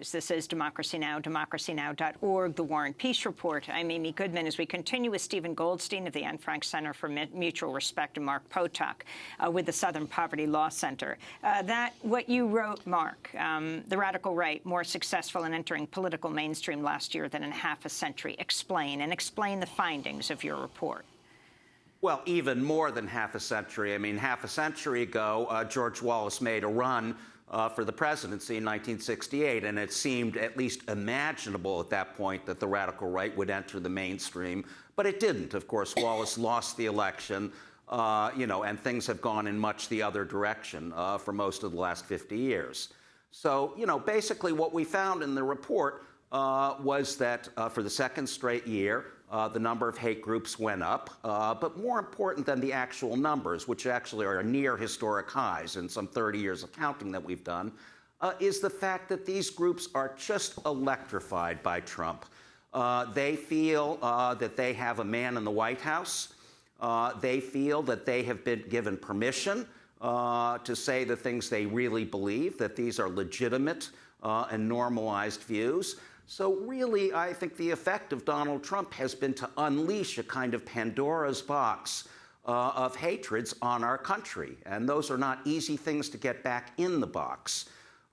News. This is Democracy Now!, democracynow.org, The War and Peace Report. I'm Amy Goodman as we continue with Stephen Goldstein of the Anne Frank Center for Mutual Respect and Mark Potok with the Southern Poverty Law Center. What you wrote, Mark, the radical right, more successful in entering political mainstream last year than in half a century. Explain the findings of your report. Well, even more than half a century. I mean, half a century ago, George Wallace made a run for the presidency in 1968, and it seemed at least imaginable at that point that the radical right would enter the mainstream, but it didn't. Of course, Wallace lost the election, and things have gone in much the other direction for most of the last 50 years. So, basically what we found in the report was that for the second straight year, the number of hate groups went up, but more important than the actual numbers, which actually are near historic highs in some 30 years of counting that we've done, is the fact that these groups are just electrified by Trump. They feel that they have a man in the White House. They feel that they have been given permission to say the things they really believe, that these are legitimate and normalized views. So really, I think the effect of Donald Trump has been to unleash a kind of Pandora's box of hatreds on our country. And those are not easy things to get back in the box.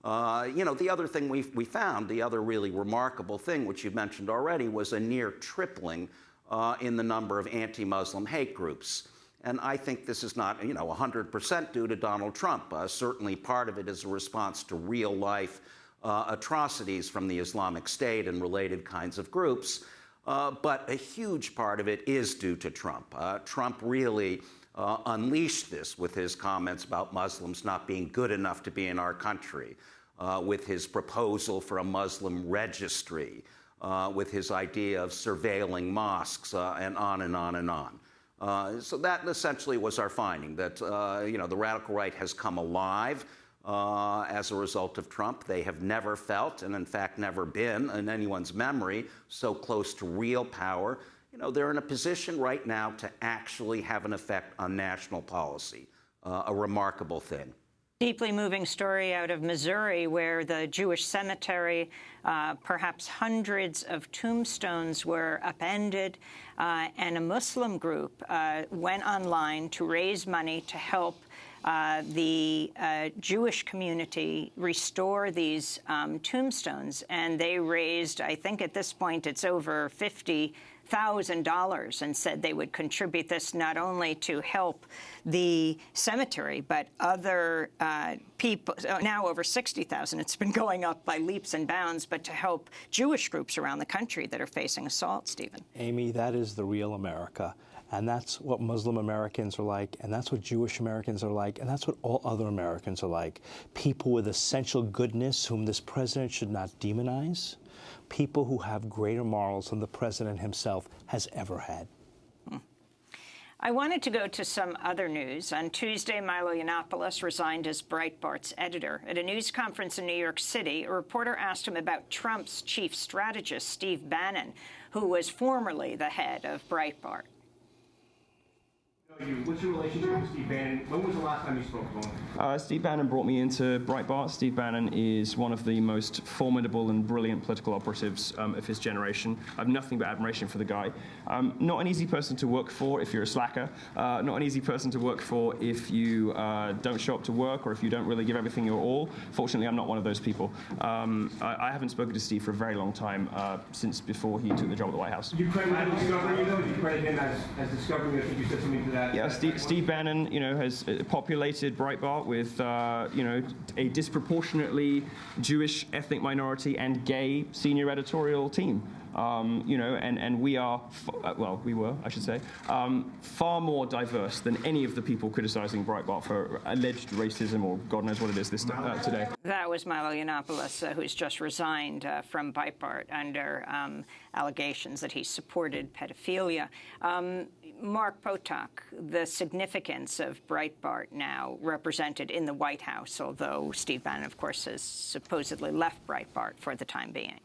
The other thing we found, the other really remarkable thing, which you mentioned already, was a near tripling in the number of anti-Muslim hate groups. And I think this is not, 100% due to Donald Trump. Certainly part of it is a response to real life atrocities from the Islamic State and related kinds of groups, but a huge part of it is due to Trump. Trump really unleashed this with his comments about Muslims not being good enough to be in our country, with his proposal for a Muslim registry, with his idea of surveilling mosques, and on and on and on. So that essentially was our finding, that the radical right has come alive as a result of Trump. They have never felt, and in fact never been, in anyone's memory, so close to real power. They're in a position right now to actually have an effect on national policy, a remarkable thing. Deeply moving story out of Missouri, where the Jewish cemetery, perhaps hundreds of tombstones were upended, and a Muslim group went online to raise money to help the Jewish community restore these tombstones. And they raised, I think at this point, it's over $50,000, and said they would contribute this not only to help the cemetery, but other people, now over 60,000. It's been going up by leaps and bounds, but to help Jewish groups around the country that are facing assault, Stephen. Amy, that is the real America. And that's what Muslim Americans are like, and that's what Jewish Americans are like, and that's what all other Americans are like. People with essential goodness whom this president should not demonize. People who have greater morals than the president himself has ever had. I wanted to go to some other news. On Tuesday, Milo Yiannopoulos resigned as Breitbart's editor. At a news conference in New York City, a reporter asked him about Trump's chief strategist, Steve Bannon, who was formerly the head of Breitbart. What's your relationship with Steve Bannon? When was the last time you spoke to him? Steve Bannon brought me into Breitbart. Steve Bannon is one of the most formidable and brilliant political operatives of his generation. I have nothing but admiration for the guy. Not an easy person to work for if you're a slacker. Not an easy person to work for if you don't show up to work or if you don't really give everything your all. Fortunately, I'm not one of those people. I haven't spoken to Steve for a very long time, since before he took the job at the White House. Do you credit him discovering you, though? Do you credit him as discovering you? I think you said something to that. Yeah, Steve Bannon, has populated Breitbart with, a disproportionately Jewish ethnic minority and gay senior editorial team. And we are, we were, I should say, far more diverse than any of the people criticizing Breitbart for alleged racism or God knows what it is today. That was Milo Yiannopoulos, who's just resigned from Breitbart under allegations that he supported pedophilia. Mark Potok, the significance of Breitbart now represented in the White House, although Steve Bannon, of course, has supposedly left Breitbart for the time being.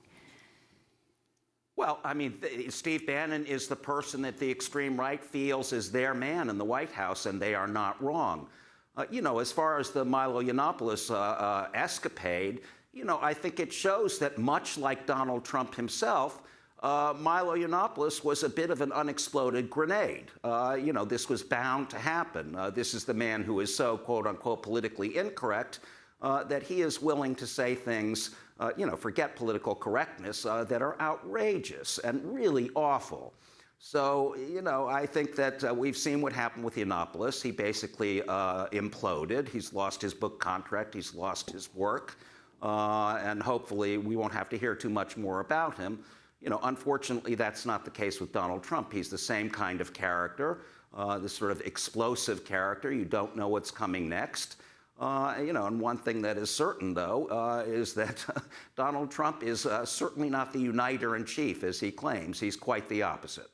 Well, I mean, Steve Bannon is the person that the extreme right feels is their man in the White House, and they are not wrong. As far as the Milo Yiannopoulos escapade, I think it shows that much like Donald Trump himself, Milo Yiannopoulos was a bit of an unexploded grenade. This was bound to happen. This is the man who is so, quote unquote, politically incorrect that he is willing to say things, forget political correctness, that are outrageous and really awful. So, I think that we've seen what happened with Yiannopoulos. He basically imploded. He's lost his book contract. He's lost his work. And hopefully we won't have to hear too much more about him. Unfortunately, that's not the case with Donald Trump. He's the same kind of character, this sort of explosive character. You don't know what's coming next. And one thing that is certain, though, is that Donald Trump is certainly not the uniter-in-chief, as he claims. He's quite the opposite.